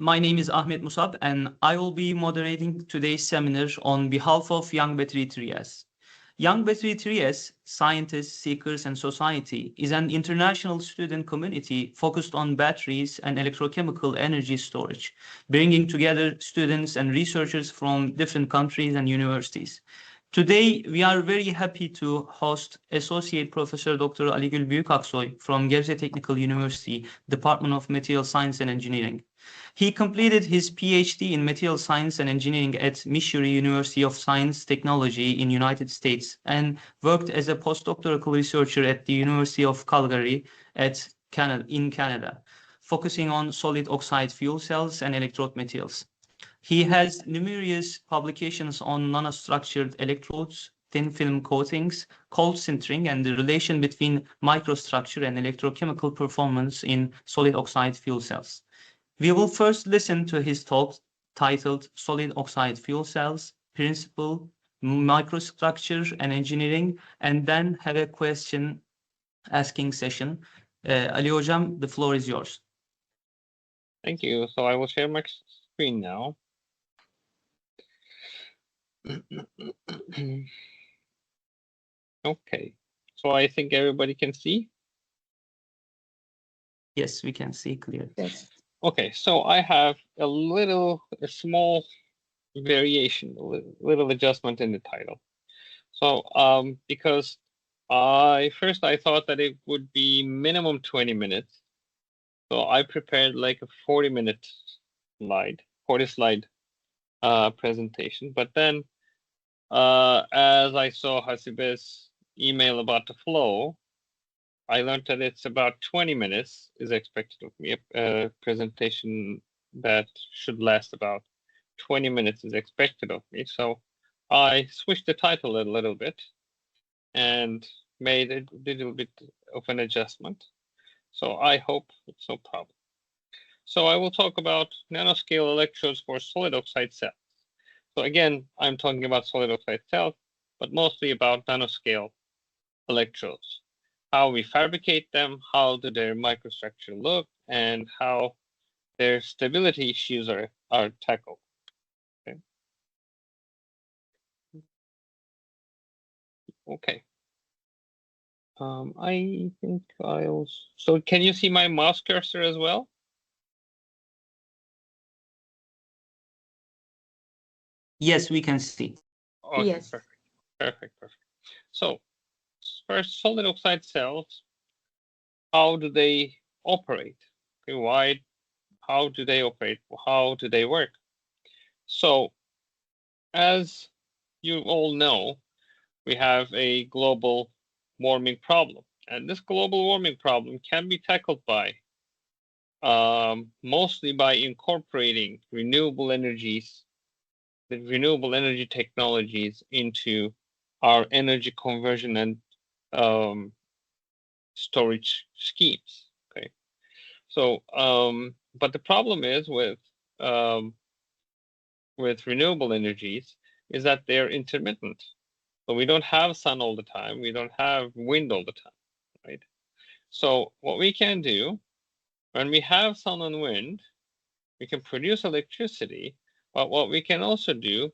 My name is Ahmet Musab, and I will be moderating today's seminar on behalf of Young Battery 3S. Young Battery 3S, Scientists, Seekers, and Society is an international student community focused on batteries and electrochemical energy storage, bringing together students and researchers from different countries and universities. Today, we are very happy to host Associate Professor Dr. Aligül Büyükaksoy from Gebze Technical University, Department of Material Science and Engineering. He completed his PhD in Material Science and Engineering at Missouri University of Science Technology in United States and worked as a postdoctoral researcher at the University of Calgary in Canada, focusing on solid oxide fuel cells and electrode materials. He has numerous publications on nanostructured electrodes, thin film coatings, cold sintering, and the relation between microstructure and electrochemical performance in solid oxide fuel cells. We will first listen to his talk titled Solid Oxide Fuel Cells, Principle, Microstructure and Engineering, and then have a question asking session. Ali Hocam, the floor is yours. Thank you. So I will share my screen now. Okay, so I think everybody can see. Yes, we can see clearly. Yes. Okay, so I have a small variation, a little adjustment in the title. So because I thought that it would be minimum 20 minutes. So I prepared like a 40 slide presentation. But then as I saw Hasibe's email about the flow, I learned that it's about 20 minutes is expected of me. A presentation that should last about 20 minutes is expected of me. So I switched the title a little bit and made a little bit of an adjustment. So I hope it's no problem. So I will talk about nanoscale electrodes for solid oxide cells. So again, I'm talking about solid oxide cells, but mostly about nanoscale electrodes. How we fabricate them, how do their microstructure look, and how their stability issues are tackled. Okay. I think so can you see my mouse cursor as well? Yes, we can see. Okay, Yes. Perfect. So first, solid oxide cells, how do they operate? Okay, how do they operate? How do they work? So as you all know, we have a global warming problem. And this global warming problem can be tackled by mostly by incorporating renewable energy technologies into our energy conversion and storage schemes. Okay, so but the problem is with renewable energies is that they're intermittent. So we don't have sun all the time. We don't have wind all the time, right? So what we can do when we have sun and wind, we can produce electricity. But what we can also do,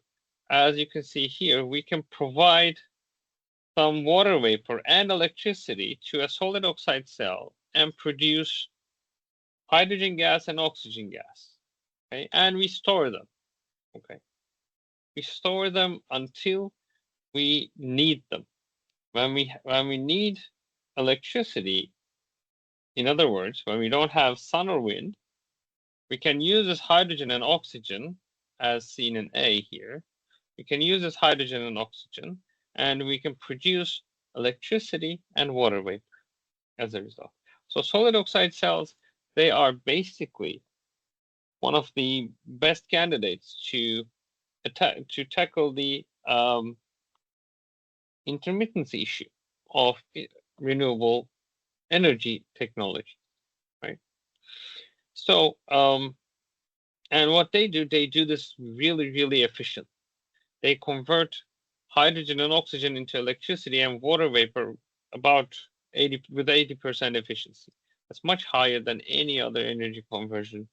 as you can see here, we can provide some water vapor and electricity to a solid oxide cell and produce hydrogen gas and oxygen gas. Okay, and we store them. Okay, we store them until we need them. When we need electricity, in other words, when we don't have sun or wind, we can use this hydrogen and oxygen, as seen in A here. We can use this hydrogen and oxygen, and we can produce electricity and water vapor as a result. So solid oxide cells, they are basically one of the best candidates to tackle the intermittency issue of renewable energy technology, right? So, and what they do this really efficient. They convert hydrogen and oxygen into electricity and water vapor about 80% efficiency. That's much higher than any other energy conversion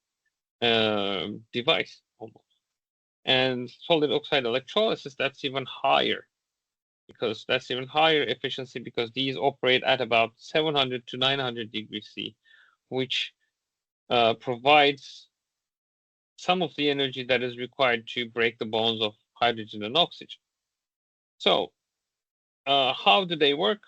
device almost. And solid oxide electrolysis, that's even higher, because that's even higher efficiency, because these operate at about 700 to 900 degrees C, which provides some of the energy that is required to break the bonds of hydrogen and oxygen. So how do they work?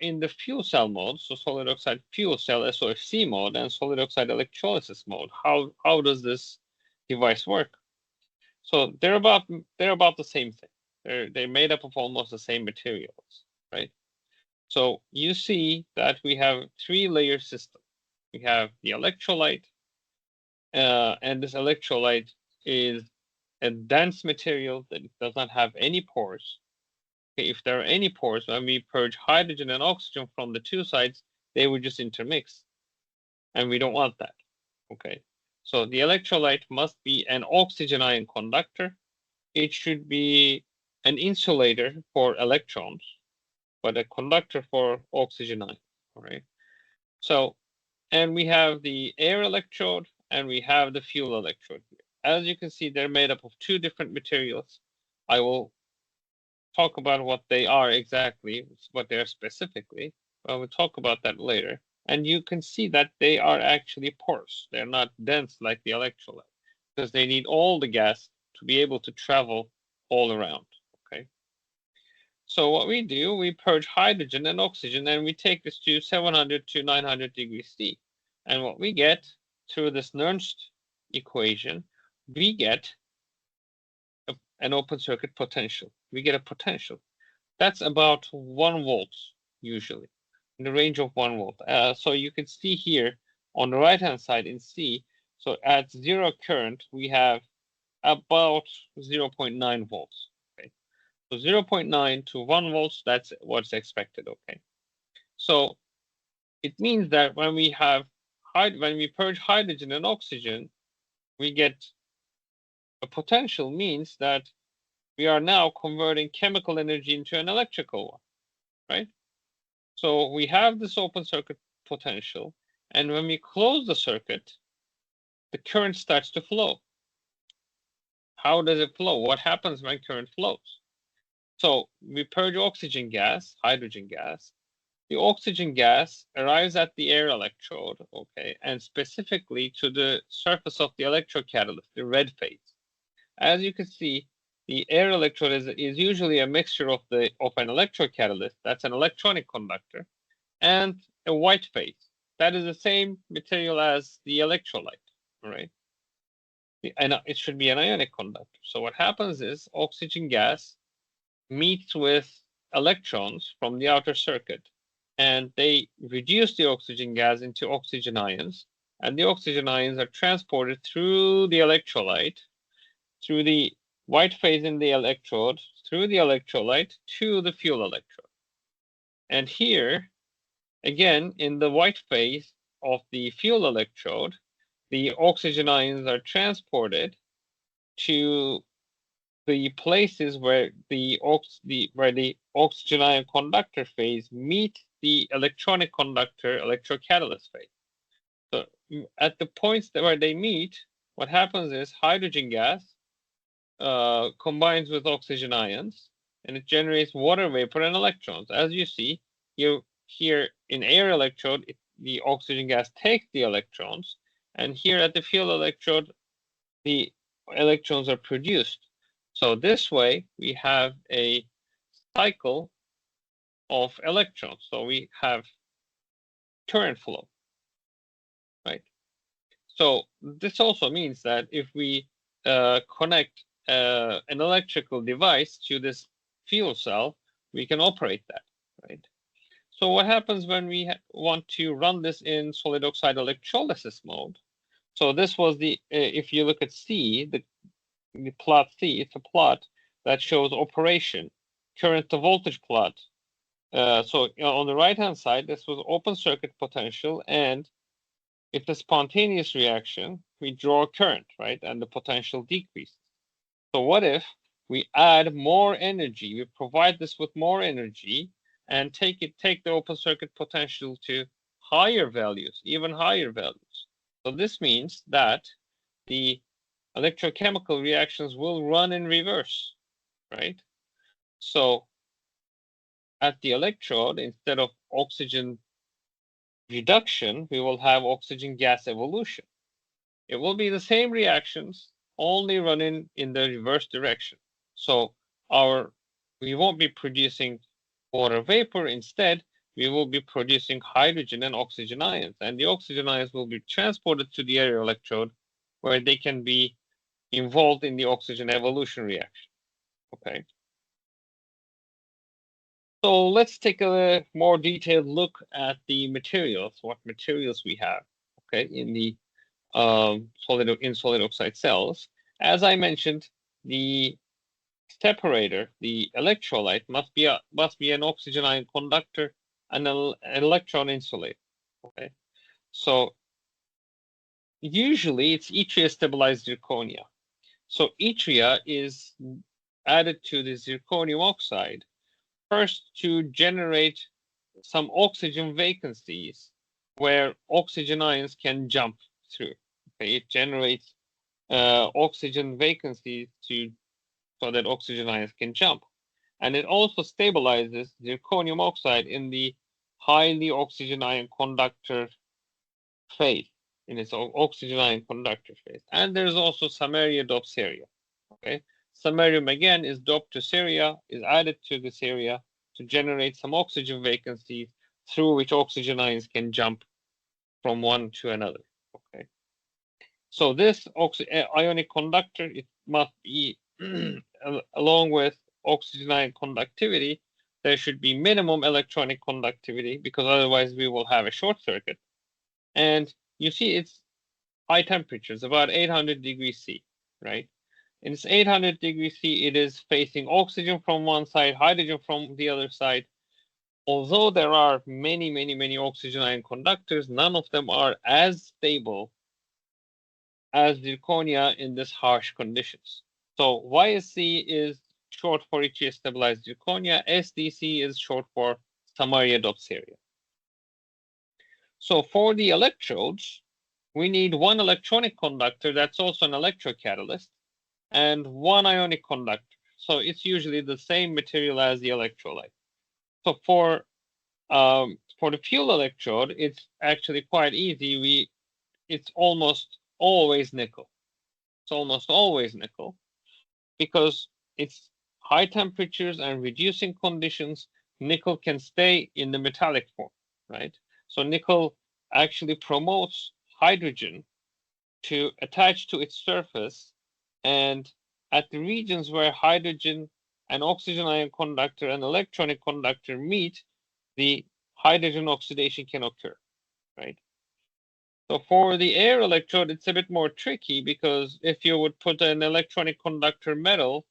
In the fuel cell mode, so solid oxide fuel cell SOFC mode and solid oxide electrolysis mode, how does this device work? So they're about the same thing. They're made up of almost the same materials, right? So you see that we have 3-layer system. We have the electrolyte, and this electrolyte is a dense material that does not have any pores. Okay, if there are any pores, when we purge hydrogen and oxygen from the two sides, they would just intermix, and we don't want that. Okay, so the electrolyte must be an oxygen ion conductor. It should be an insulator for electrons, but a conductor for oxygen ion. All right. So, and we have the air electrode and we have the fuel electrode here. As you can see, they're made up of 2 different materials. I will talk about what they are exactly, what they are specifically. I will talk about that later. And you can see that they are actually porous. They're not dense like the electrolyte, because they need all the gas to be able to travel all around. Okay. So what we do, we purge hydrogen and oxygen, and we take this to 700 to 900 degrees C. And what we get through this Nernst equation, we get an open circuit potential. We get a potential. That's about 1 volt usually, in the range of 1 volt. So you can see here on the right-hand side in C, so at 0 current, we have about 0.9 volts. Okay, so 0.9 to 1 volts, that's what's expected. Okay, so it means that when we purge hydrogen and oxygen, we get a potential, means that we are now converting chemical energy into an electrical one, right? So we have this open circuit potential, and when we close the circuit, the current starts to flow. How does it flow? What happens when current flows? So we purge oxygen gas, hydrogen gas. The oxygen gas arrives at the air electrode, okay, and specifically to the surface of the electrocatalyst, the red phase. As you can see, the air electrode is usually a mixture of an electrocatalyst, that's an electronic conductor, and a white phase. That is the same material as the electrolyte, right? And it should be an ionic conductor. So what happens is oxygen gas meets with electrons from the outer circuit, and they reduce the oxygen gas into oxygen ions, and the oxygen ions are transported through the electrolyte, through the white phase in the electrode, through the electrolyte to the fuel electrode. And here, again, in the white phase of the fuel electrode, the oxygen ions are transported to the places where the oxygen ion conductor phase meet the electronic conductor electrocatalyst phase. So at the points where they meet, what happens is hydrogen gas combines with oxygen ions, and it generates water vapor and electrons. As you see, here in air electrode, the oxygen gas takes the electrons, and here at the fuel electrode, the electrons are produced. So this way, we have a cycle of electrons. So we have current flow, right? So this also means that if we connect an electrical device to this fuel cell, we can operate that, right? So what happens when we want to run this in solid oxide electrolysis mode? So this was if you look at C, the plot C, it's a plot that shows operation, current to voltage plot. So on the right-hand side, this was open circuit potential, and it's a spontaneous reaction. We draw current, right? And the potential decreases. So what if we add more energy? We provide this with more energy and take the open circuit potential to higher values, even higher values. So this means that the electrochemical reactions will run in reverse, right? So at the electrode, instead of oxygen reduction, we will have oxygen gas evolution. It will be the same reactions, only running in the reverse direction. So we won't be producing water vapor. Instead, we will be producing hydrogen and oxygen ions, and the oxygen ions will be transported to the area electrode where they can be involved in the oxygen evolution reaction. Okay. So let's take a more detailed look at the materials, what materials we have, okay, in the solid oxide cells. As I mentioned, the separator, the electrolyte, must be an oxygen ion conductor and an electron insulator. Okay, so usually it's yttria stabilized zirconia. So yttria is added to the zirconium oxide first to generate some oxygen vacancies where oxygen ions can jump through. Okay, it generates oxygen vacancies so that oxygen ions can jump. And it also stabilizes zirconium oxide in the highly oxygen ion conductor phase, in its oxygen ion conductor phase. And there's also samarium doped ceria. Okay, samarium again is doped to ceria, is added to the ceria to generate some oxygen vacancies through which oxygen ions can jump from one to another. Okay, so this ionic conductor, it must be along with oxygen ion conductivity, there should be minimum electronic conductivity, because otherwise we will have a short circuit. And you see it's high temperatures, about 800 degrees C, right? And it's 800 degrees C, it is facing oxygen from one side, hydrogen from the other side. Although there are many oxygen ion conductors, none of them are as stable as zirconia in this harsh conditions. So YSC is short for yttria stabilized zirconia, SDC is short for samarium doped ceria. So for the electrodes, we need one electronic conductor that's also an electrocatalyst, and one ionic conductor. So it's usually the same material as the electrolyte. So for the fuel electrode, it's actually quite easy. It's almost always nickel. It's almost always nickel, because it's high temperatures and reducing conditions. Nickel can stay in the metallic form, right? So nickel actually promotes hydrogen to attach to its surface, and at the regions where hydrogen and oxygen ion conductor and electronic conductor meet, the hydrogen oxidation can occur, right? So for the air electrode, it's a bit more tricky, because if you would put an electronic conductor metal,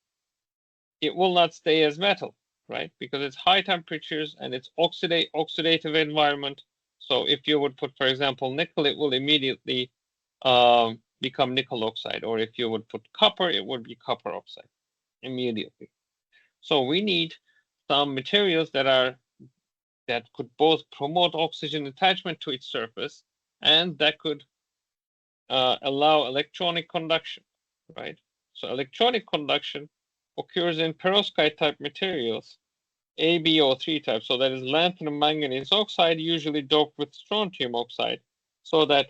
it will not stay as metal, right? Because it's high temperatures and it's oxidative environment. So if you would put, for example, nickel, it will immediately become nickel oxide. Or if you would put copper, it would be copper oxide immediately. So we need some materials that could both promote oxygen attachment to its surface, and that could allow electronic conduction, right? So electronic conduction occurs in perovskite type materials, AbO3 type. So that is lanthanum manganese oxide, usually doped with strontium oxide, so that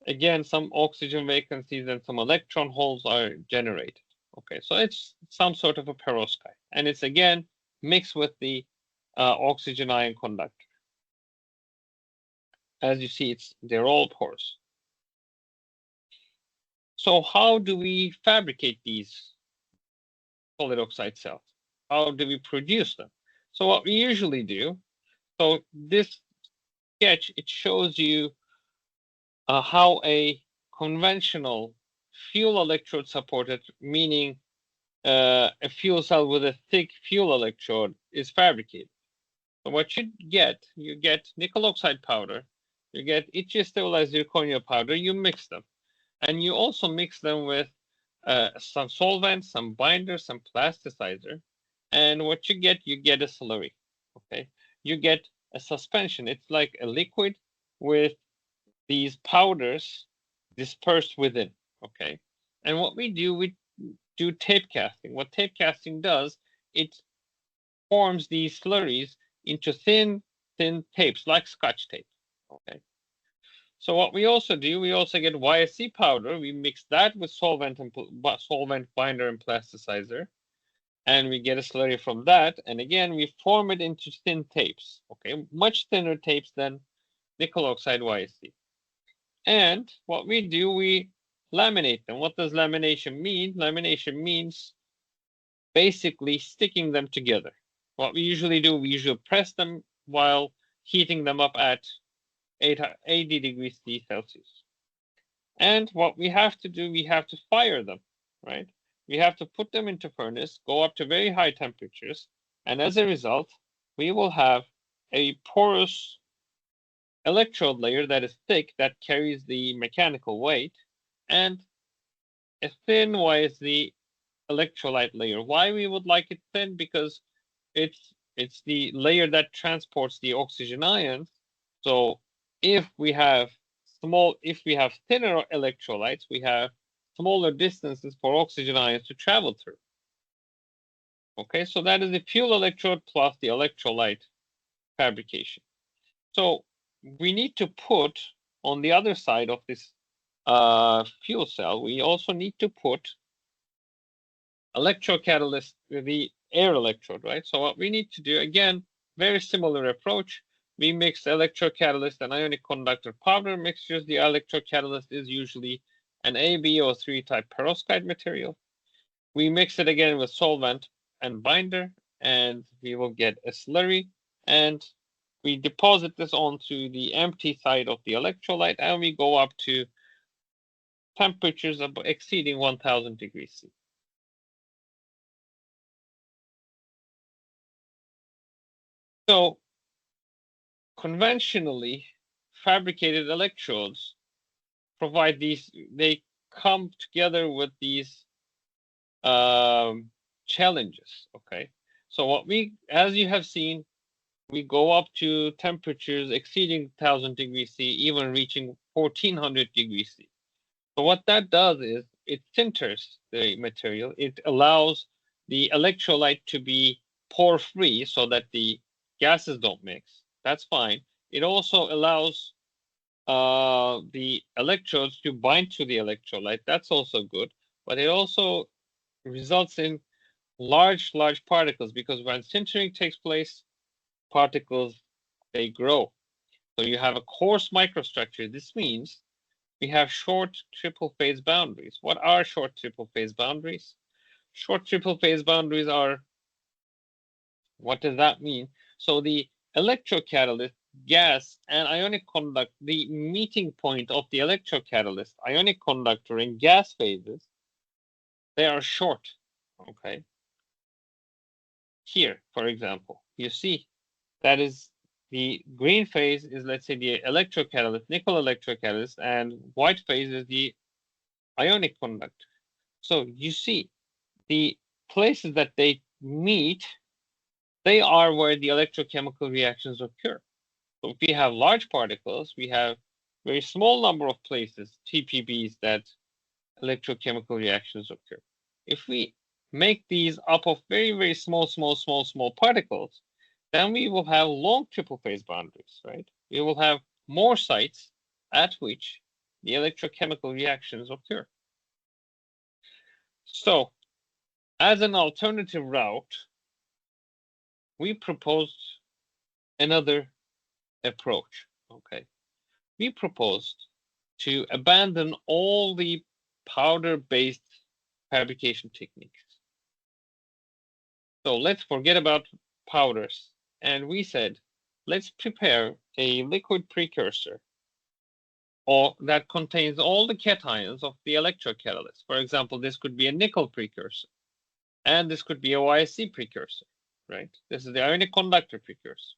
again some oxygen vacancies and some electron holes are generated. Okay, so it's some sort of a perovskite, and it's again mixed with the oxygen ion conductor. As you see, they're all porous. So how do we fabricate these solid oxide cells? How do we produce them? So what we usually do, so this sketch, it shows you how a conventional fuel electrode supported, meaning a fuel cell with a thick fuel electrode, is fabricated. So what you get nickel oxide powder, you get yttria stabilized zirconia powder, you mix them. And you also mix them with some solvent, some binder, some plasticizer. And what you get a slurry, okay? You get a suspension. It's like a liquid with these powders dispersed within, Okay, and what we do tape casting. What tape casting does, it forms these slurries into thin tapes like Scotch tape. Okay. So what we also do, we also get YSC powder. We mix that with solvent binder and plasticizer, and we get a slurry from that. And again, we form it into thin tapes. Okay, much thinner tapes than nickel oxide YSC. And what we do, we laminate them. What does lamination mean? Lamination means basically sticking them together. What we usually do, we usually press them while heating them up at 80 degrees Celsius. And what we have to do, we have to fire them, right? We have to put them into furnace, go up to very high temperatures, and as a result, we will have a porous electrode layer that is thick, that carries the mechanical weight, and a thin YSD electrolyte layer. Why we would like it thin? Because it's the layer that transports the oxygen ions. So if we have thinner electrolytes, we have smaller distances for oxygen ions to travel through. Okay, so that is the fuel electrode plus the electrolyte fabrication. So we need to put on the other side of this fuel cell, we also need to put electrocatalyst with the air electrode, right? So what we need to do, again, very similar approach. We mix electrocatalyst and ionic conductor powder mixtures. The electrocatalyst is usually an AbO3 type perovskite material. We mix it again with solvent and binder, and we will get a slurry. And we deposit this onto the empty side of the electrolyte, and we go up to temperatures exceeding 1000 degrees C. So conventionally fabricated electrodes provide these, they come together with these challenges. Okay, so what as you have seen, we go up to temperatures exceeding 1000 degrees C, even reaching 1400 degrees C. So what that does is it sinters the material. It allows the electrolyte to be pore free so that the gases don't mix. That's fine. It also allows the electrodes to bind to the electrolyte. That's also good. But it also results in large particles, because when sintering takes place, particles, they grow. So you have a coarse microstructure. This means we have short triple phase boundaries. What are short triple phase boundaries? Short triple phase boundaries are, what does that mean? So the electrocatalyst, gas, and ionic conductor, the meeting point of the electrocatalyst, ionic conductor, and gas phases, they are short. Okay. Here, for example, you see that is the green phase is, let's say, the electrocatalyst, nickel electrocatalyst, and white phase is the ionic conductor. So you see the places that they meet, they are where the electrochemical reactions occur. So if we have large particles, we have very small number of places, TPBs, that electrochemical reactions occur. If we make these up of very small particles, then we will have long triple phase boundaries, right? We will have more sites at which the electrochemical reactions occur. So, as an alternative route, we proposed another approach, okay? We proposed to abandon all the powder-based fabrication techniques. So let's forget about powders. And we said, let's prepare a liquid precursor that contains all the cations of the electrocatalyst. For example, this could be a nickel precursor, and this could be a YSC precursor, right? This is the ionic conductor precursor.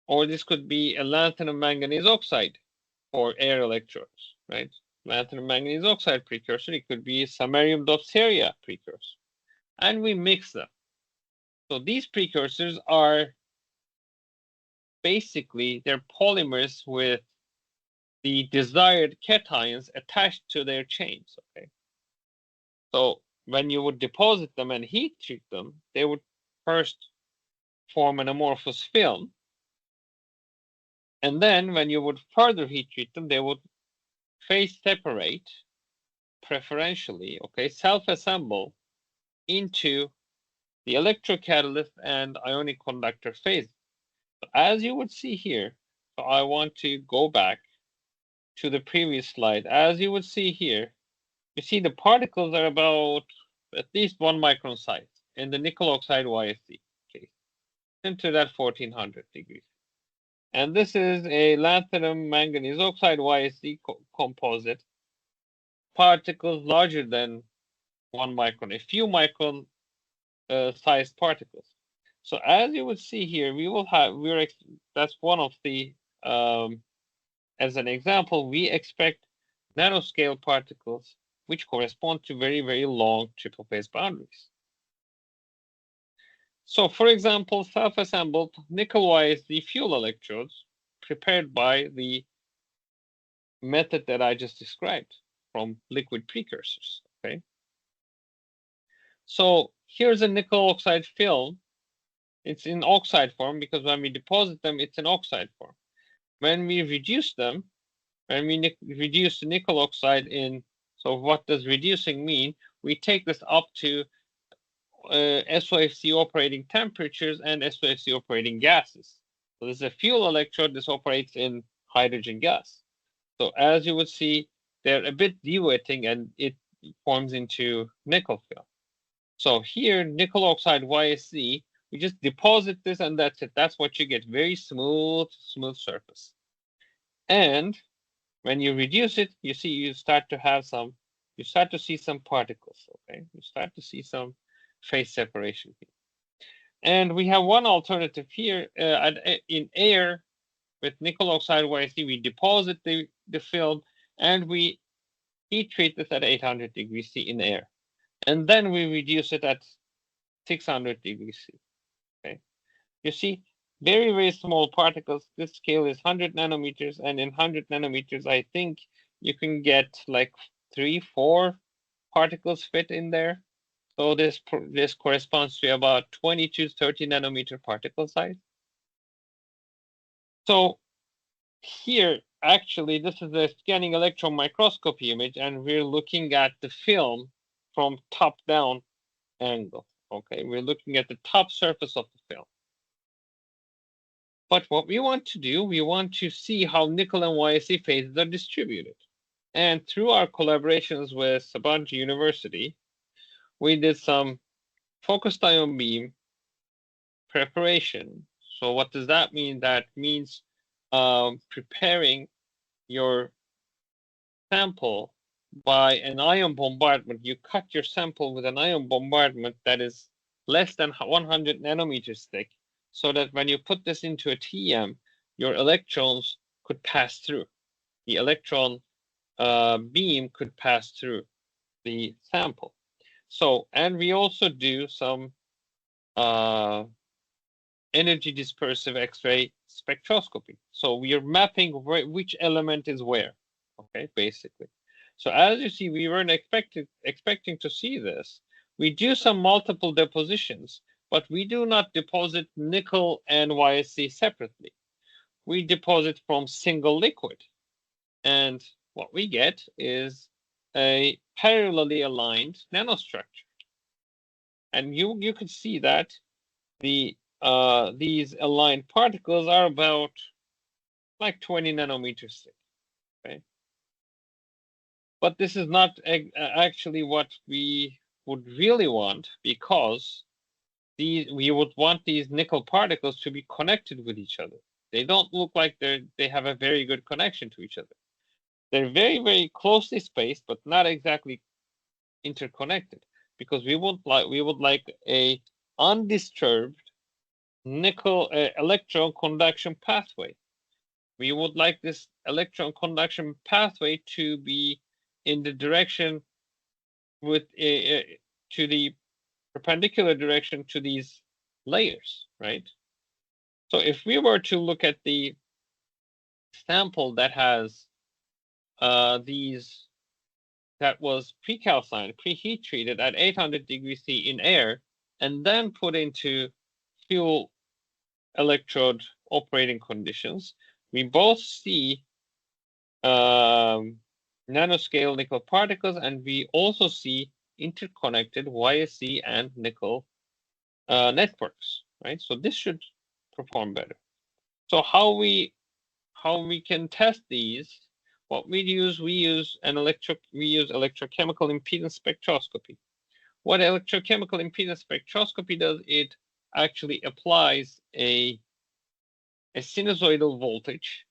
Or this could be a lanthanum manganese oxide for air electrodes, right? Lanthanum manganese oxide precursor. It could be a samarium dopteria precursor. And we mix them. So these precursors are basically, they're polymers with the desired cations attached to their chains. Okay, so when you would deposit them and heat treat them, they would first form an amorphous film, and then when you would further heat treat them, they would phase separate preferentially, okay, self-assemble into the electrocatalyst and ionic conductor phases. So as you would see here, so I want to go back to the previous slide. As you would see here, you see the particles are about at least 1 micron size in the nickel oxide YSC case, into that 1400 degrees. And this is a lanthanum manganese oxide YSC composite, particles larger than 1 micron, a few micron sized particles. So as you would see here, we will have, that's one of the, as an example, we expect nanoscale particles which correspond to very, very long triple phase boundaries. So for example, self-assembled nickel YSD fuel electrodes prepared by the method that I just described from liquid precursors, okay? So here's a nickel oxide film. It's in oxide form because when we deposit them, it's in oxide form. When we reduce them, when we reduce the nickel oxide in, so what does reducing mean? We take this up to SOFC operating temperatures and SOFC operating gases. So this is a fuel electrode. This operates in hydrogen gas. So as you would see, they're a bit dewetting and it forms into nickel film. So here, nickel oxide YSC, we just deposit this and that's it. That's what you get, very smooth surface. And when you reduce it, you see, you start to see some particles, okay? You start to see some phase separation here. And we have one alternative here in air with nickel oxide YSC, we deposit the film and we heat treat this at 800 degrees C in air. And then we reduce it at 600 degrees C, okay? You see, very, very small particles. This scale is 100 nanometers, and in 100 nanometers, I think you can get like 3-4 particles fit in there. So this corresponds to about 20 to 30 nanometer particle size. So here, actually, this is a scanning electron microscopy image, and we're looking at the film from top-down angle. Okay, we're looking at the top surface of the film. But what we want to do, we want to see how nickel and YSC phases are distributed. And through our collaborations with Sabancı University, we did some focused ion beam preparation. So what does that mean? That means preparing your sample by an ion bombardment. You cut your sample with an ion bombardment that is less than 100 nanometers thick, so that when you put this into a TEM, your electrons could pass through. The electron beam could pass through the sample. So, and we also do some energy dispersive X-ray spectroscopy. So we are mapping which element is where, okay, basically. So as you see, we weren't expecting to see this. We do some multiple depositions, but we do not deposit nickel and YSC separately. We deposit from single liquid. And what we get is a parallelly aligned nanostructure. And you can see that the these aligned particles are about like 20 nanometers thick, okay? But this is not actually what we would really want, because we would want these nickel particles to be connected with each other. They don't look like they have a very good connection to each other. They're very, very closely spaced, but not exactly interconnected, because we would like a undisturbed nickel electron conduction pathway. We would like this electron conduction pathway to be in the direction with to the perpendicular direction to these layers, right? So if we were to look at the sample that has these that was pre-calcined, pre-heat treated at 800 degrees C in air, and then put into fuel electrode operating conditions, we both see nanoscale nickel particles, and we also see interconnected YSC and nickel networks, right? So this should perform better. So how we can test these? What we use electrochemical impedance spectroscopy. What electrochemical impedance spectroscopy does, it actually applies a sinusoidal voltage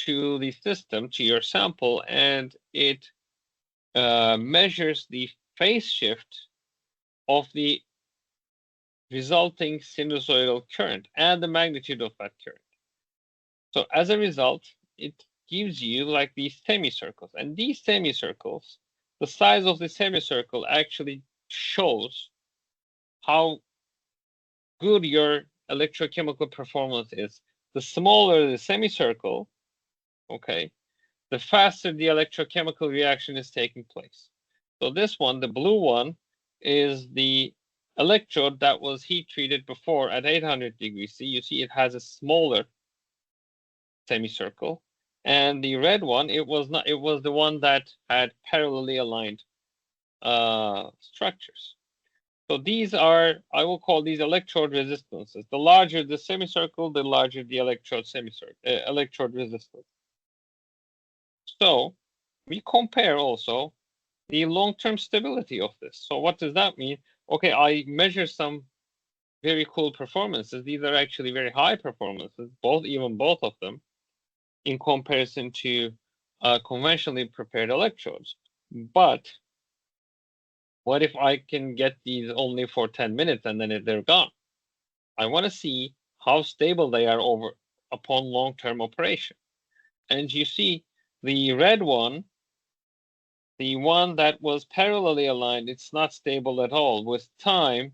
to the system, to your sample, and it measures the phase shift of the resulting sinusoidal current and the magnitude of that current. So as a result, it gives you like these semicircles, and these semicircles, the size of the semicircle actually shows how good your electrochemical performance is. The smaller the semicircle, okay, the faster the electrochemical reaction is taking place. So this one, the blue one, is the electrode that was heat treated before at 800 degrees C. You see it has a smaller semicircle. And the red one, it was the one that had parallelly aligned structures. So these are, I will call these electrode resistances. The larger the semicircle, the larger the electrode resistance. So we compare also the long-term stability of this. So what does that mean? Okay, I measure some very cool performances. These are actually very high performances, even both of them, in comparison to conventionally prepared electrodes. But what if I can get these only for 10 minutes and then they're gone? I want to see how stable they are upon long-term operation. And you see the red one, the one that was parallelly aligned, it's not stable at all. With time,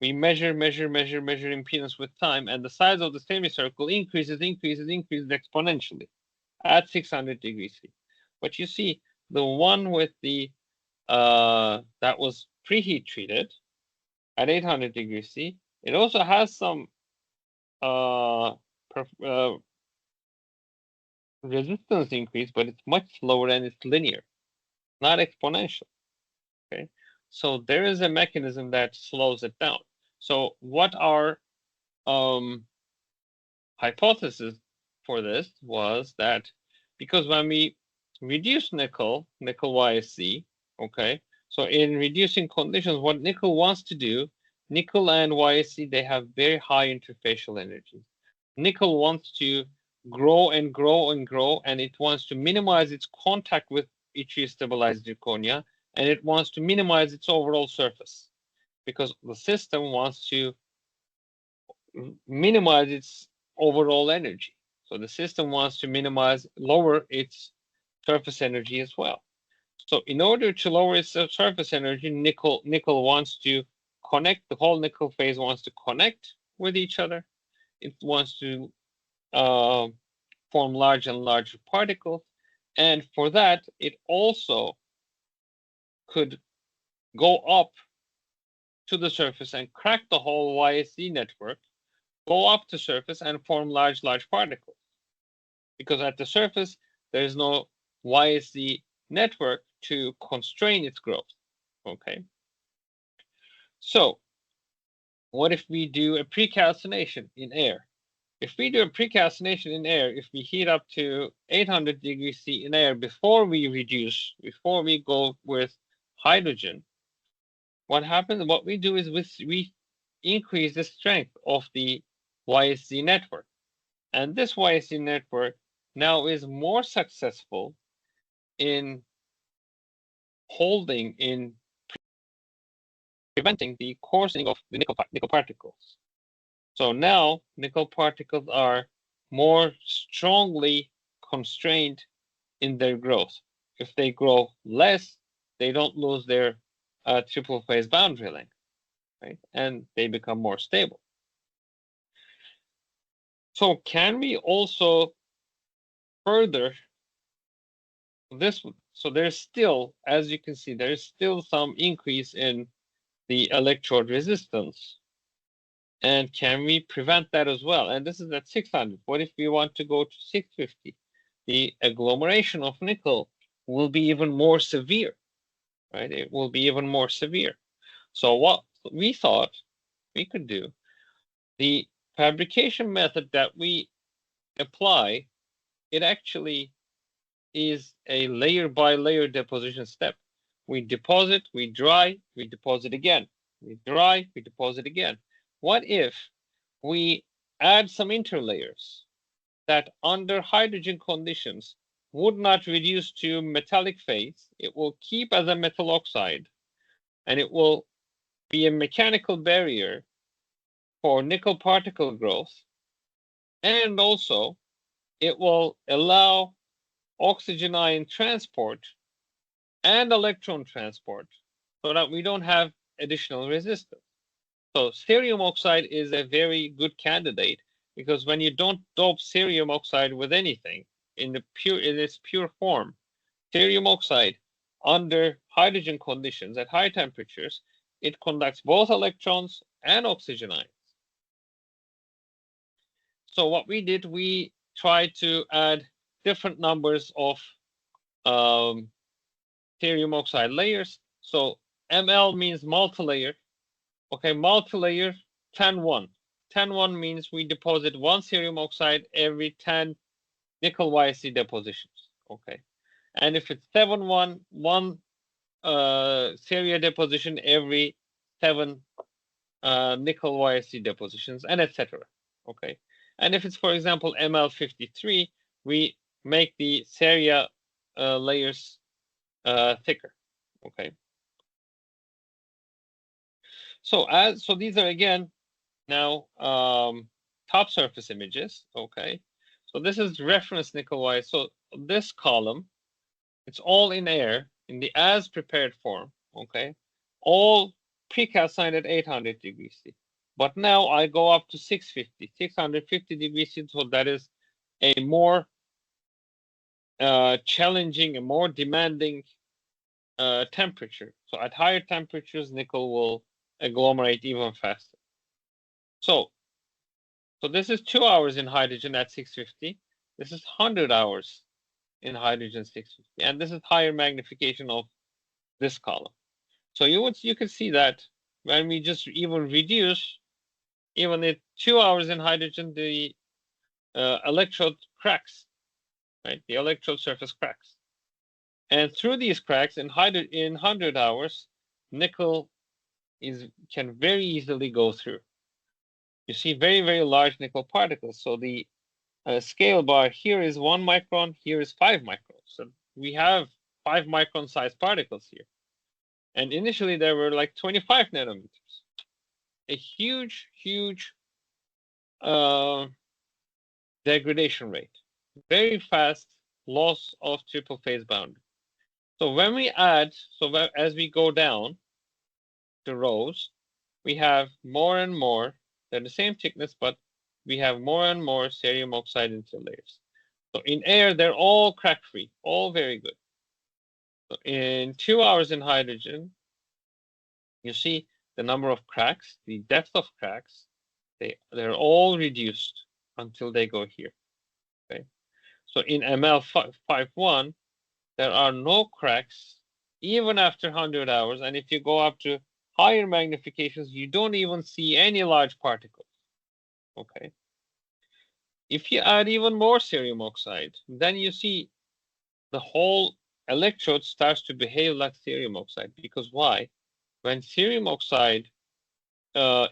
we measure impedance with time, and the size of the semicircle increases exponentially at 600 degrees C. But you see, the one with the that was preheat treated at 800 degrees C, it also has some resistance increase, but it's much slower and it's linear, not exponential. Okay, so there is a mechanism that slows it down. So what our hypothesis for this was that because when we reduce nickel YSC, okay, so in reducing conditions, what nickel wants to do, nickel and YSC, they have very high interfacial energies. Nickel wants to grow and grow and grow, and it wants to minimize its contact with yttrium stabilized zirconia, and it wants to minimize its overall surface because the system wants to minimize its overall energy. So the system wants to lower its surface energy as well. So in order to lower its surface energy, nickel wants to connect, the whole nickel phase wants to connect with each other. It wants to form larger and larger particles. And for that, it also could go up to the surface and crack the whole YSC network, go up to surface and form large particles. Because at the surface, there is no YSC network to constrain its growth, okay? So what if we do a precalcination in air? If we do a precalcination in air, if we heat up to 800 degrees C in air before we go with hydrogen, what happens, what we do is we increase the strength of the YSC network. And this YSC network now is more successful in preventing the coarsening of the nickel particles. So now nickel particles are more strongly constrained in their growth. If they grow less, they don't lose their triple phase boundary length, right? And they become more stable. So can we also further So there's still, as you can see, there's still some increase in the electrode resistance. And can we prevent that as well? And this is at 600. What if we want to go to 650? The agglomeration of nickel will be even more severe, right? It will be even more severe. So what we thought we could do, the fabrication method that we apply, it actually is a layer by layer deposition step. We deposit, we dry, we deposit again. We dry, we deposit again. What if we add some interlayers that under hydrogen conditions would not reduce to metallic phase? It will keep as a metal oxide, and it will be a mechanical barrier for nickel particle growth. And also, it will allow oxygen ion transport and electron transport so that we don't have additional resistance. So cerium oxide is a very good candidate, because when you don't dope cerium oxide with anything in its pure form, cerium oxide under hydrogen conditions at high temperatures, it conducts both electrons and oxygen ions. So what we did, we tried to add different numbers of cerium oxide layers. So ML means multi-layer. Okay, multi-layer 10-1. 10-1 means we deposit one cerium oxide every 10 nickel YSC depositions. Okay, and if it's 7-1, one ceria deposition every 7 nickel YSC depositions, and etc. Okay, and if it's, for example, ML53, we make the ceria layers thicker. Okay. So these are again now top surface images. Okay. So this is reference nickel wise. So this column, it's all in air in the as prepared form. Okay. All precalcined at 800 degrees C. But now I go up to 650 degrees C. So that is a more challenging and more demanding temperature. So at higher temperatures, nickel will agglomerate even faster. So this is 2 hours in hydrogen at 650. This is 100 hours in hydrogen 650, and this is higher magnification of this column. So you can see that when we just even reduce, even at 2 hours in hydrogen, the electrode cracks, right? The electrode surface cracks, and through these cracks in 100 hours, nickel can very easily go through. You see very, very large nickel particles. So the scale bar here is 1 micron, here is 5 microns. So we have 5 micron sized particles here. And initially there were like 25 nanometers. A huge, huge degradation rate. Very fast loss of triple phase boundary. So when we add, as we go down the rows, we have more and more. They're the same thickness, but we have more and more cerium oxide interlayers. So in air, they're all crack-free, all very good. So in 2 hours in hydrogen, you see the number of cracks, the depth of cracks, they're all reduced until they go here. Okay. So in ML51, there are no cracks even after 100 hours. And if you go up to higher magnifications, you don't even see any large particles. Okay. If you add even more cerium oxide, then you see the whole electrode starts to behave like cerium oxide. Because why? When cerium oxide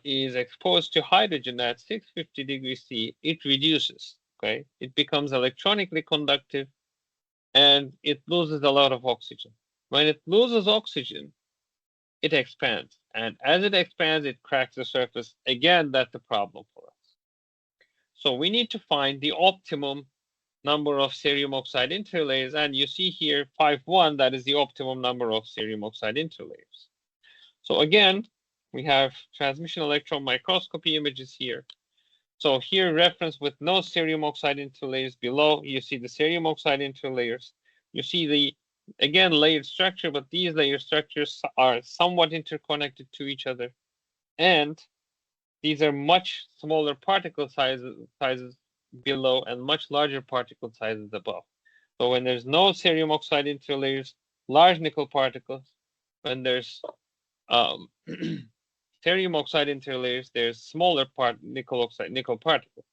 is exposed to hydrogen at 650 degrees C, it reduces. Okay. It becomes electronically conductive, and it loses a lot of oxygen. When it loses oxygen, it expands. And as it expands, it cracks the surface. Again, that's the problem for us. So we need to find the optimum number of cerium oxide interlayers. And you see here 5.1, that is the optimum number of cerium oxide interlayers. So again, we have transmission electron microscopy images here. So here, reference with no cerium oxide interlayers. Below, you see the cerium oxide interlayers. You see the again, layered structure, but these layered structures are somewhat interconnected to each other. And these are much smaller particle sizes below and much larger particle sizes above. So when there's no cerium oxide interlayers, large nickel particles. When there's cerium oxide interlayers, there's smaller nickel particles.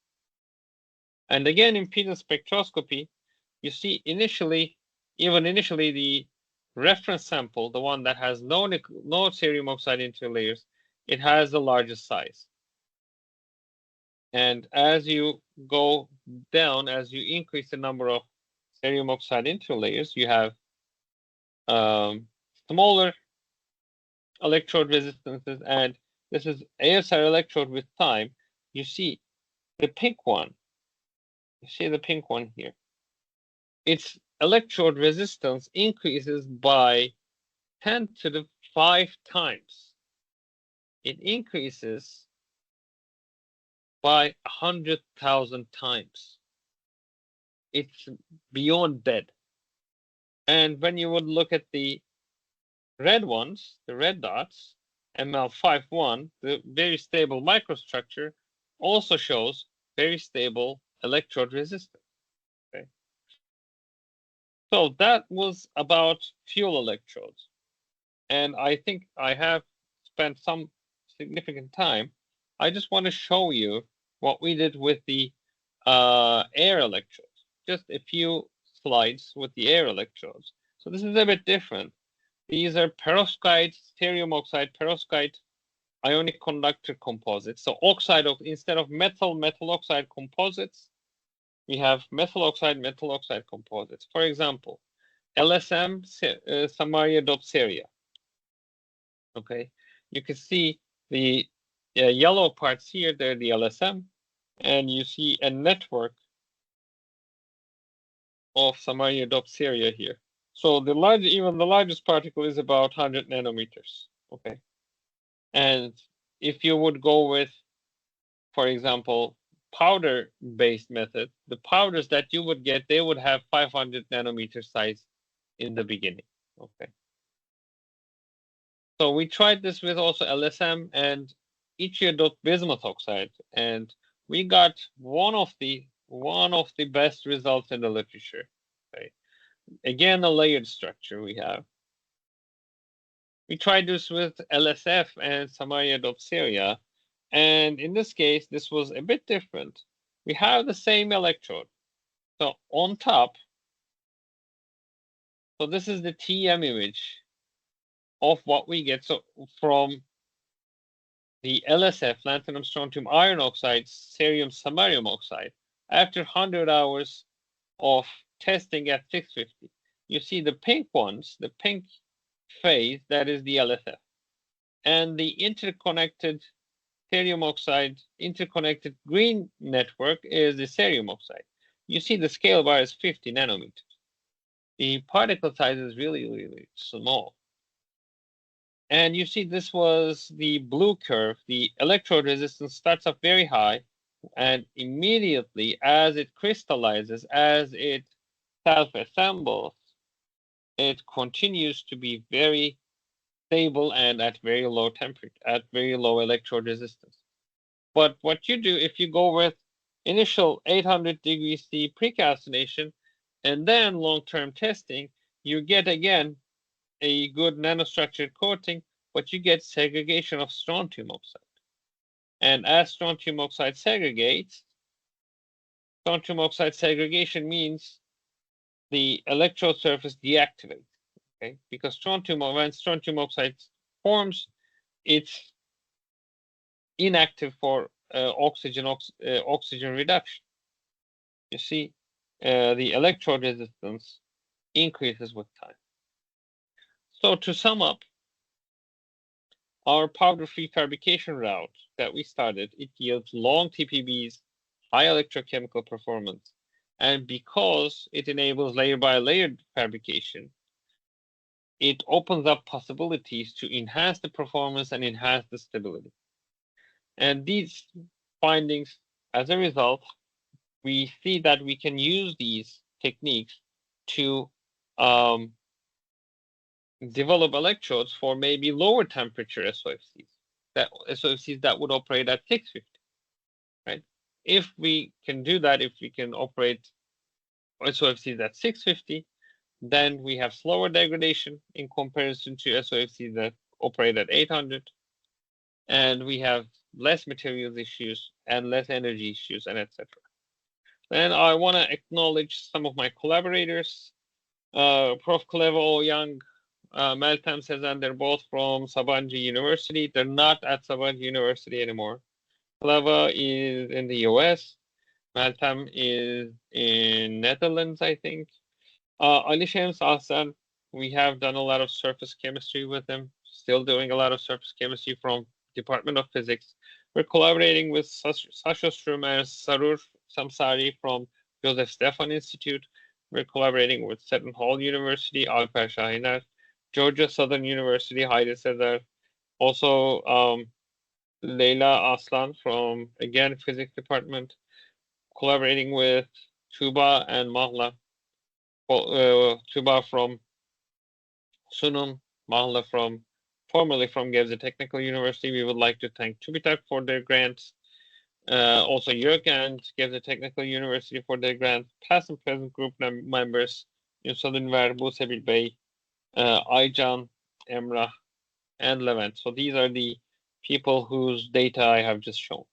And again, impedance spectroscopy, you see initially the reference sample, the one that has no cerium oxide interlayers, it has the largest size. And as you go down, as you increase the number of cerium oxide interlayers, you have smaller electrode resistances, and this is ASR electrode with time. You see the pink one. You see the pink one here. Its electrode resistance increases by 10 to the 5 times. It increases by 100,000 times. It's beyond dead. And when you would look at the red ones, the red dots, ML51, the very stable microstructure, also shows very stable electrode resistance. Okay. So that was about fuel electrodes. And I think I have spent some significant time. I just want to show you what we did with the air electrodes. Just a few slides with the air electrodes. So this is a bit different. These are perovskite, cerium oxide, perovskite ionic conductor composites. So oxide, instead of metal oxide composites, we have metal oxide composites. For example, LSM Samaria Dopteria. Okay, you can see the yellow parts here, they're the LSM, and you see a network of Samaria Dopteria here. So even the largest particle is about 100 nanometers. Okay, and if you would go with, for example, powder-based method, the powders that you would get, they would have 500 nanometer size in the beginning. Okay. So we tried this with also LSM and yttrium bismuth oxide, and we got one of the best results in the literature. Okay. Again, a layered structure we have. We tried this with LSF and Samaria Dopteria, and in this case, this was a bit different. We have the same electrode. So on top, so this is the TM image of what we get. So from the LSF, lanthanum strontium iron oxide, cerium samarium oxide, after 100 hours of testing at 650, you see the pink ones, the pink phase, that is the LSF. And the interconnected cerium oxide, interconnected green network is the cerium oxide. You see the scale bar is 50 nanometers. The particle size is really, really small. And you see this was the blue curve. The electrode resistance starts up very high, and immediately as it crystallizes, as it self-assembles, it continues to be very stable and at very low temperature, at very low electrode resistance. But what you do if you go with initial 800 degrees C precalcination and then long-term testing, you get again a good nanostructured coating, but you get segregation of strontium oxide. And as strontium oxide segregates, strontium oxide segregation means the electrode surface deactivates. Okay, because when strontium oxide forms, it's inactive for oxygen reduction. You see, the electrode resistance increases with time. So to sum up, our powder-free fabrication route that we started, it yields long TPBs, high electrochemical performance, and because it enables layer by layer fabrication, it opens up possibilities to enhance the performance and enhance the stability. And these findings, as a result, we see that we can use these techniques to develop electrodes for maybe lower temperature SOFCs that would operate at 650, right? If we can do that, if we can operate SOFCs at 650, then we have slower degradation in comparison to SOFCs that operate at 800, and we have less materials issues and less energy issues, and etc. Then I want to acknowledge some of my collaborators, Prof. Cleva Young, Meltem Sezen. They're both from Sabancı University. They're not at Sabancı University anymore. Cleva is in the US. Meltem is in Netherlands, I think. Ali Shams Ahsan, we have done a lot of surface chemistry with him, still doing a lot of surface chemistry from Department of Physics. We're collaborating with Sasha Strum and Sarur Samsari from Joseph Stefan Institute. We're collaborating with Seton Hall University, Alper Şahiner, Georgia Southern University, Hayri Sezer, also Leyla Aslan from, again, Physics Department, collaborating with Tuba and Mahla. Tuba from Sunum, Mahla formerly from Gebze Technical University. We would like to thank TÜBİTAK for their grants. Also Jörg and Gebze Technical University for their grant. Past and present group members, Ünsal Ünver, Busebil Bey, Aycan, Emrah, and Levent. So these are the people whose data I have just shown.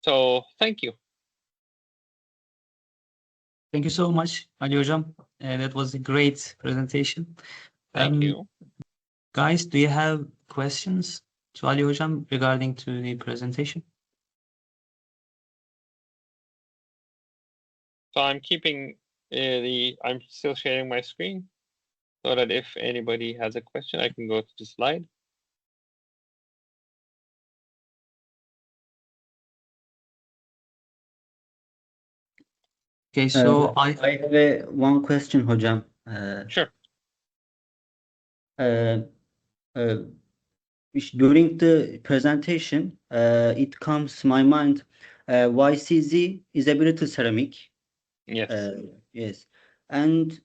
So thank you. Thank you so much, Ali Hocam. That was a great presentation. Thank you. Guys, do you have questions to Ali Hocam regarding to the presentation? So I'm keeping I'm still sharing my screen so that if anybody has a question, I can go to the slide. Okay, so I have one question, Hocam. Sure. During the presentation, it comes to my mind, YCZ is a brittle ceramic. Yes. Yes. And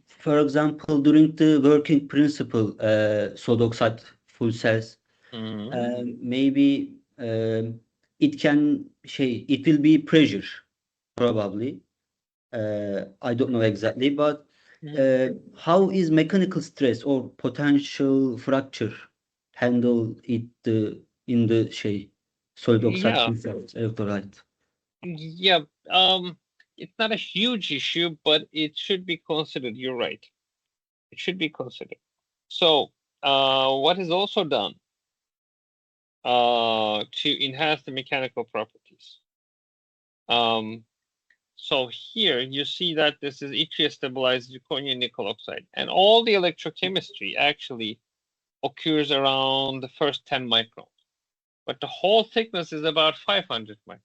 for example, during the working principle, solid oxide fuel cells, maybe it will be pressure, probably. I don't know exactly, but how is mechanical stress or potential fracture handled in the solid oxide fuel cells, electrolyte? Yeah, it's not a huge issue, but it should be considered. You're right. It should be considered. So, what is also done to enhance the mechanical properties? So here you see that this is yttrium stabilized zirconia nickel oxide, and all the electrochemistry actually occurs around the first 10 microns, but the whole thickness is about 500 microns.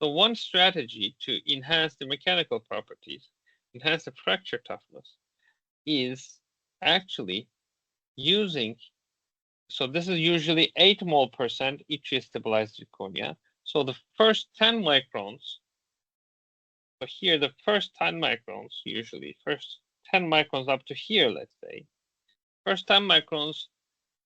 So one strategy to enhance the mechanical properties, enhance the fracture toughness, is actually using, so this is usually 8 mole percent yttrium stabilized zirconia. So the first 10 microns, so here the first 10 microns, usually first 10 microns up to here, let's say, first 10 microns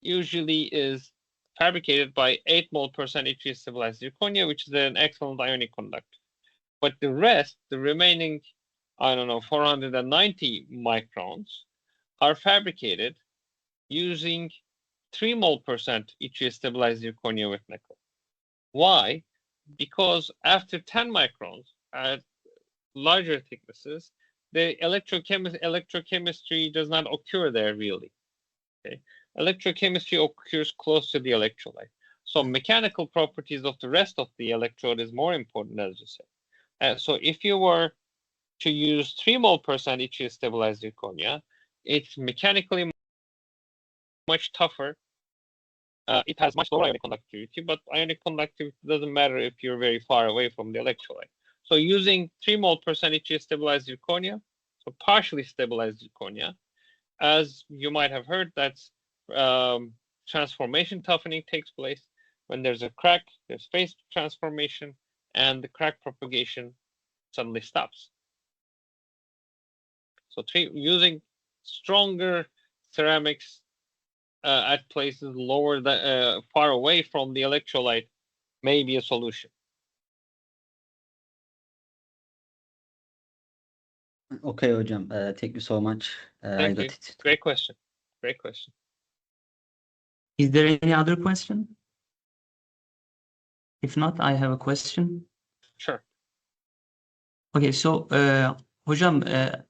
usually is fabricated by 8 mole percent yttrium stabilized zirconia, which is an excellent ionic conductor. But the rest, the remaining, I don't know, 490 microns are fabricated using 3 mole percent yttrium stabilized zirconia with nickel. Why? Because after 10 microns at larger thicknesses, the electrochemistry does not occur there really. Okay? Electrochemistry occurs close to the electrolyte. So mechanical properties of the rest of the electrode is more important, as you said. So if you were to use 3 mole percent yttrium stabilized zirconia, it's mechanically much tougher. It has much lower ionic conductivity, but ionic conductivity doesn't matter if you're very far away from the electrolyte. So using 3 mole percent yttrium stabilized zirconia, so partially stabilized zirconia, as you might have heard, that's transformation toughening takes place. When there's a crack, there's phase transformation, and the crack propagation suddenly stops. So using stronger ceramics at places lower than far away from the electrolyte may be a solution. Okay, hocam. Thank you so much. I Thank got you. it. Great question. Great question. Is there any other question? If not, I have a question. Sure. Okay, so hocam,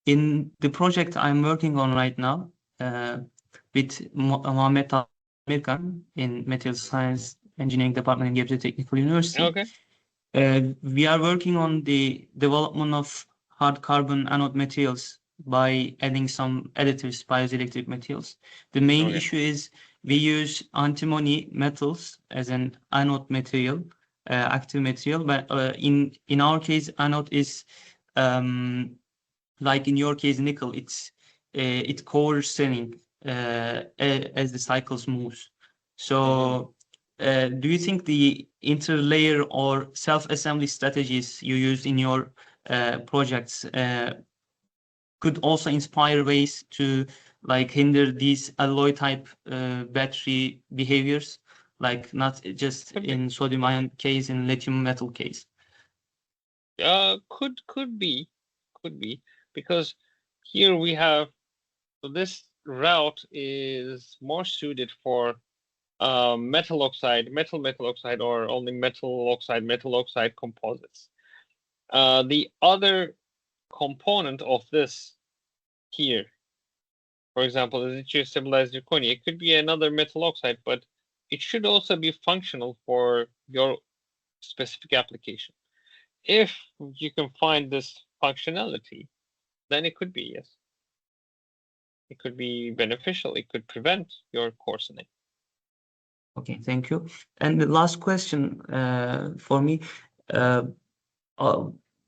in the project I'm working on right now with Muhammed American in Material Science Engineering Department in Gebze Technical University, Okay. we are working on the development of hard carbon anode materials by adding some additives, piezoelectric materials. The main issue is we use antimony metals as an anode material, active material, but in our case, anode is like in your case, nickel. It coercing as the cycles moves. So, do you think the interlayer or self-assembly strategies you use in your projects could also inspire ways to like hinder these alloy type battery behaviors, like not just in sodium ion case, in lithium metal case? Could be, because here we have, so this route is more suited for metal oxide, metal oxide, or only metal oxide composites. The other component of this here, for example, is it stabilized zirconia? It could be another metal oxide, but it should also be functional for your specific application. If you can find this functionality, then it could be, yes. It could be beneficial. It could prevent your coarsening. Okay, thank you. And the last question for me,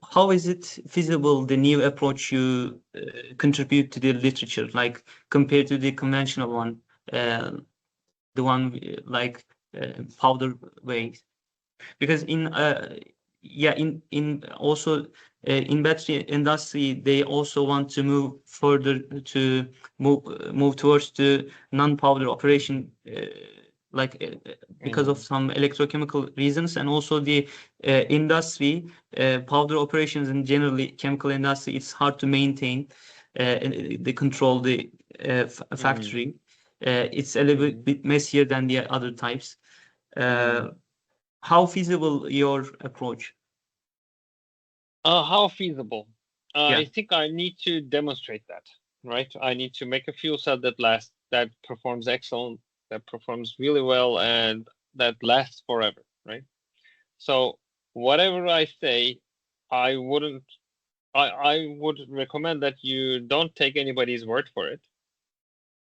how is it feasible, the new approach you contribute to the literature, like compared to the conventional one, the one like powder ways? Because in also in battery industry, they also want to move further to move towards the non-powder operation, because of some electrochemical reasons, and also the industry powder operations in generally chemical industry, it's hard to maintain the control the factory. It's a little bit messier than the other types. How feasible your approach? How feasible? Yeah. I think I need to demonstrate that, right? I need to make a fuel cell that lasts, that performs excellent, that performs really well, and that lasts forever, right? So whatever I say, I would recommend that you don't take anybody's word for it.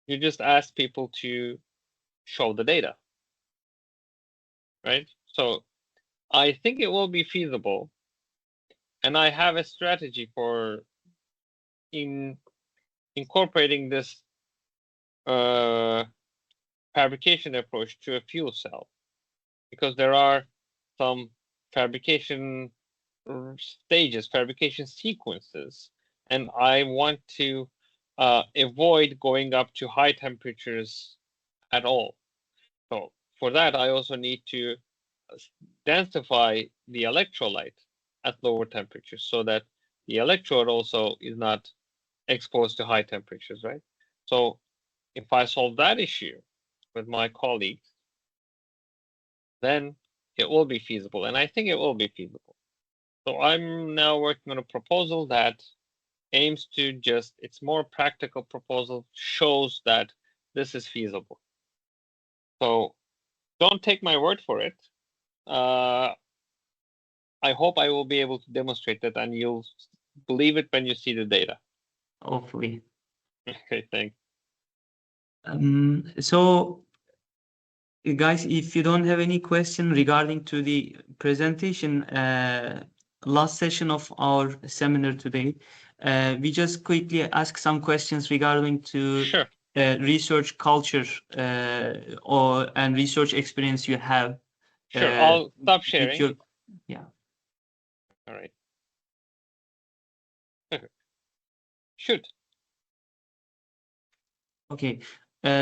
You just ask people to show the data, right? So I think it will be feasible, and I have a strategy for incorporating this fabrication approach to a fuel cell, because there are some fabrication stages, fabrication sequences, and I want to avoid going up to high temperatures at all. So for that, I also need to densify the electrolyte at lower temperatures so that the electrode also is not exposed to high temperatures, right? So if I solve that issue with my colleagues, then it will be feasible, and I think it will be feasible. So I'm now working on a proposal that aims to just, it's more practical proposal, shows that this is feasible. So don't take my word for it. I hope I will be able to demonstrate that, and you'll believe it when you see the data. Hopefully. Okay, thanks. So guys, if you don't have any question regarding to the presentation, last session of our seminar today, we just quickly ask some questions regarding to Sure. Research culture and research experience you have. Sure, I'll stop sharing. Yeah. All right. should. Okay.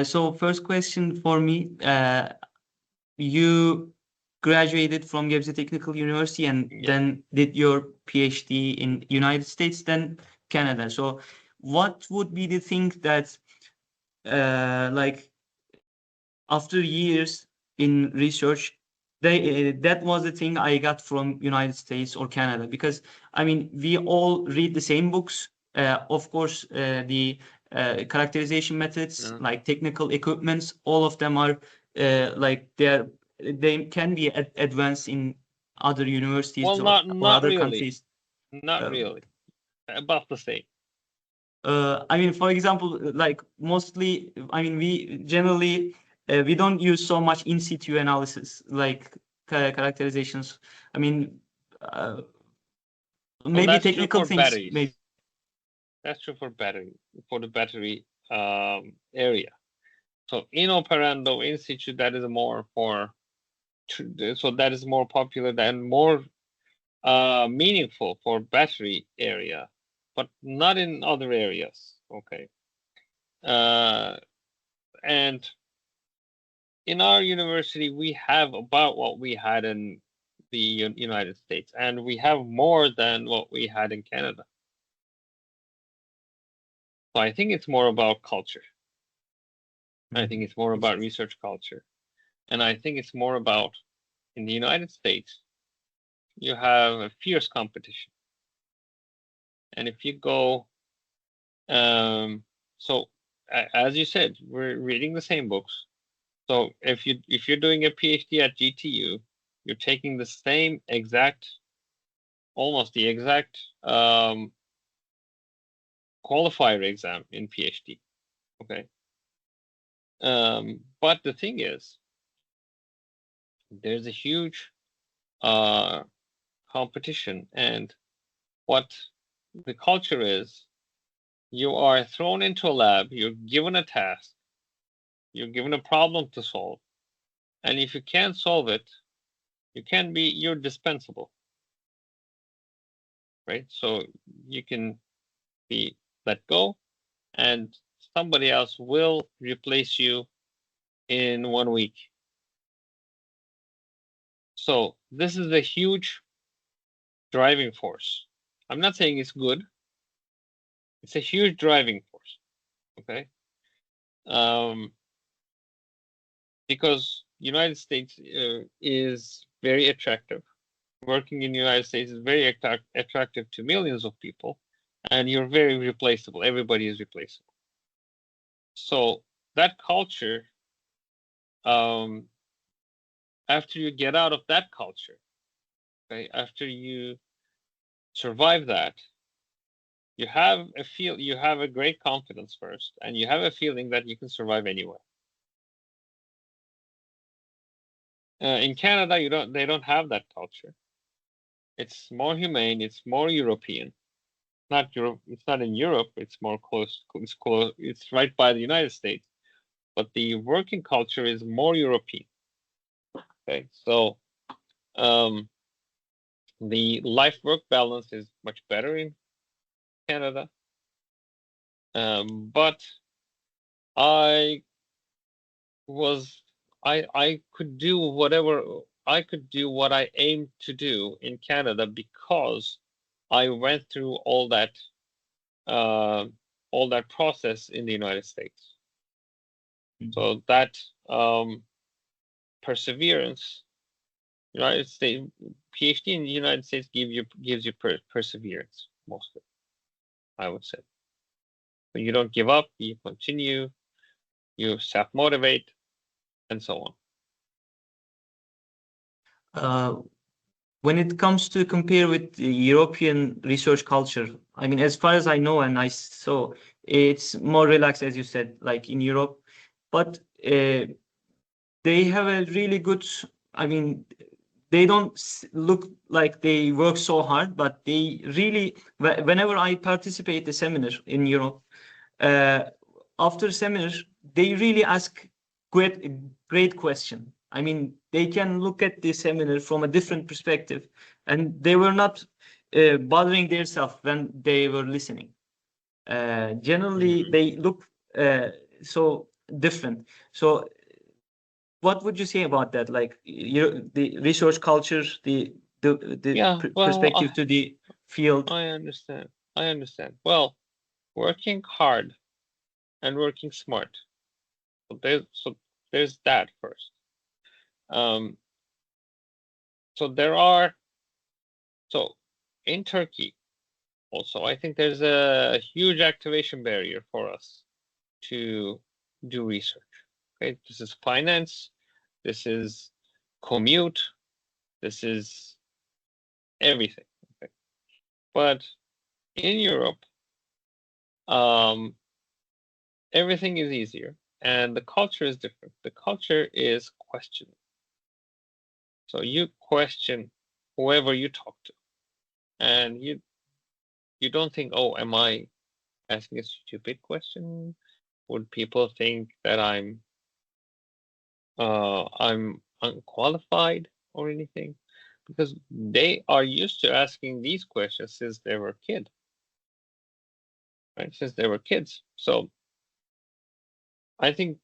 So first question for me, you graduated from Gebze Technical University and then did your PhD in United States, then Canada. So what would be the thing that like after years in research, that was the thing I got from United States or Canada? Because I mean, we all read the same books. Of course, the characterization methods, like technical equipments, all of them are like they can be advanced in other universities Well, or not other really. countries. Not really. About the same. I mean, for example, like mostly, I mean, we generally we don't use so much in situ analysis, like characterizations. I mean, maybe that's technical true for things. batteries. Maybe. That's true for the battery area. So in operando, in situ, that is more for. So that is more popular and more meaningful for battery area, but not in other areas. Okay. And in our university, we have about what we had in the United States, and we have more than what we had in Canada. So I think it's more about culture. I think it's more about research culture. And I think it's more about, in the United States, you have a fierce competition. And if you go, so as you said, we're reading the same books. So if you're doing a PhD at GTU, you're taking the same exact, almost the exact qualifier exam in PhD. Okay. But the thing is, there's a huge competition, and what the culture is, you are thrown into a lab, you're given a task, you're given a problem to solve, and if you can't solve it, you're dispensable, right? So you can be let go, and somebody else will replace you in 1 week. So this is a huge driving force. I'm not saying it's good. It's a huge driving force. Okay. Because United States is very attractive. Working in the United States is very attractive to millions of people, and you're very replaceable. Everybody is replaceable. So that culture, after you get out of that culture, okay, after you survive that, you have a great confidence first, and you have a feeling that you can survive anywhere. In Canada, they don't have that culture. It's more humane. It's more European. Not Europe. It's not in Europe. It's more close. It's right by the United States, but the working culture is more European. Okay, so the life-work balance is much better in Canada, but I could do what I aimed to do in Canada because I went through all that process in the United States. So that perseverance, United States PhD in the United States gives you perseverance mostly, I would say. But you don't give up, you continue, you self-motivate, and so on. When it comes to compare with the European research culture, I mean, as far as I know and I saw, it's more relaxed, as you said, like in Europe, but they have a really good, I mean, they don't look like they work so hard, but they really, whenever I participate the seminar in Europe, after seminar, they really ask great question. I mean, they can look at the seminar from a different perspective, and they were not bothering themselves when they were listening. Generally, they look so different. So, what would you say about that? Like the research culture, the Yeah, well, perspective to the field. I understand. I understand. Well, working hard and working smart. So there's that first. Um, so in Turkey also, I think there's a huge activation barrier for us to do research. Okay, this is finance, this is commute, this is everything. Okay, but in Europe, everything is easier, and the culture is different. The culture is questioning. So you question whoever you talk to, and you don't think, oh, am I asking a stupid question? Would people think that I'm unqualified or anything? Because they are used to asking these questions since they were kids, right? Since they were kids. So I think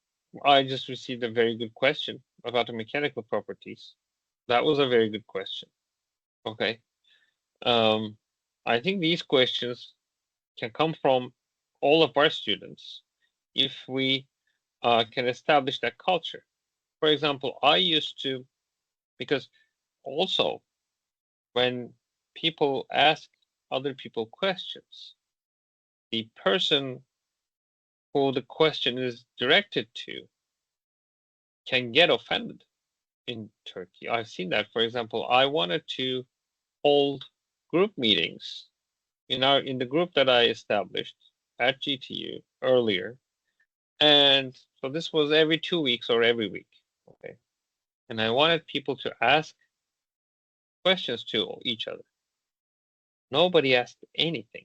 I just received a very good question about the mechanical properties. That was a very good question. Okay. I think these questions can come from all of our students if we can establish that culture. For example, I used to, because also when people ask other people questions, the person who the question is directed to can get offended in Turkey. I've seen that. For example, I wanted to hold group meetings in the group that I established at GTU earlier. And so this was every 2 weeks or every week. Okay. And I wanted people to ask questions to each other. Nobody asked anything.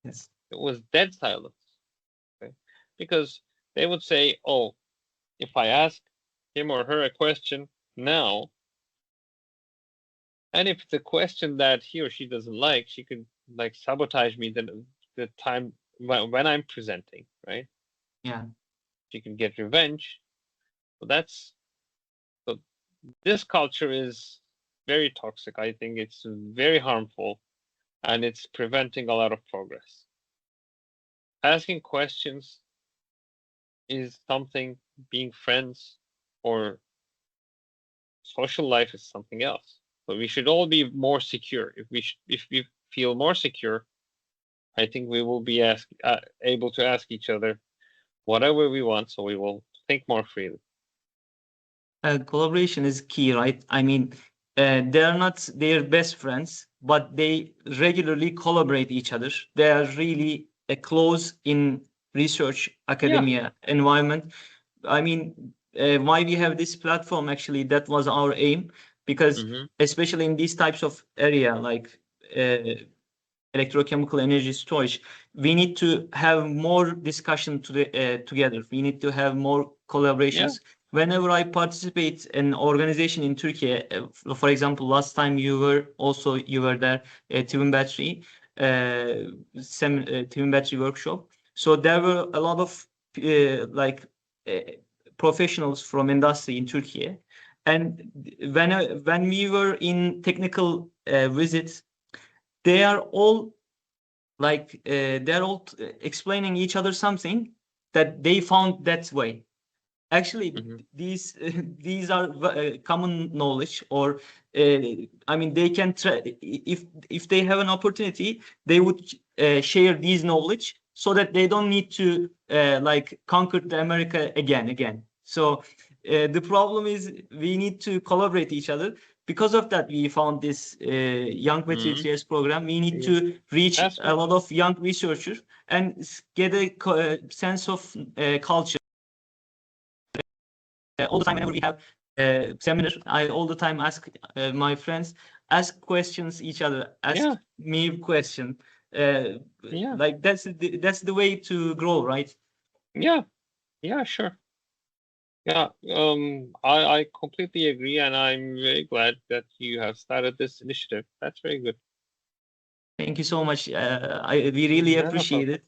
Yes. It was dead silence. Okay. Because they would say, oh, if I ask him or her a question now, and if it's a question that he or she doesn't like, she could like sabotage me the time when I'm presenting, right? Yeah. She can get revenge. So this culture is very toxic. I think it's very harmful, and it's preventing a lot of progress. Asking questions is something, being friends or social life is something else. So we should all be more secure. If we feel more secure, I think we will be able to ask each other whatever we want, so we will think more freely. Collaboration is key, right? I mean, they are not their best friends, but they regularly collaborate each other. They are really close in research academia environment. I mean, why we have this platform, actually, that was our aim, because especially in these types of area, like electrochemical energy storage, we need to have more discussion together. We need to have more collaborations. Whenever I participate in organization in Turkey, for example, last time you were there, twin battery, twin battery workshop. So there were a lot of professionals from industry in Turkey, and when we were in technical visits, they are all explaining each other something that they found that way. Actually, these are common knowledge, or I mean, they can if they have an opportunity, they would share these knowledge so that they don't need to conquer the America again. So the problem is we need to collaborate each other. Because of that, we found this Young Battery Trias program. We need to reach a lot of young researchers and get a sense of culture. All the time, whenever we have seminar, I all the time ask my friends, ask questions each other, ask me question. Like that's the way to grow, right? Yeah, sure. Yeah, I completely agree, and I'm very glad that you have started this initiative. That's very good. Thank you so much. We really Yeah, no appreciate problem. it.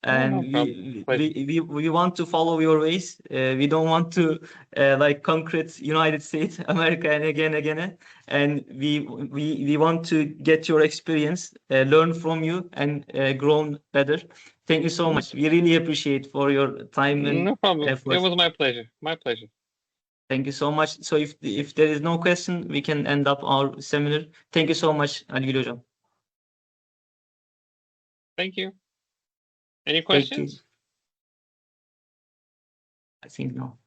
Yeah, And no problem. we want to follow your ways. We don't want to like concrete United States, America, and again. And we want to get your experience, learn from you, and grow better. Thank you so much. We really appreciate for your time and No problem. effort. It was my pleasure. My pleasure. Thank you so much. So if there is no question, we can end up our seminar. Thank you so much, Aligül Hocam. Thank you. Any Thank you. questions? I think no.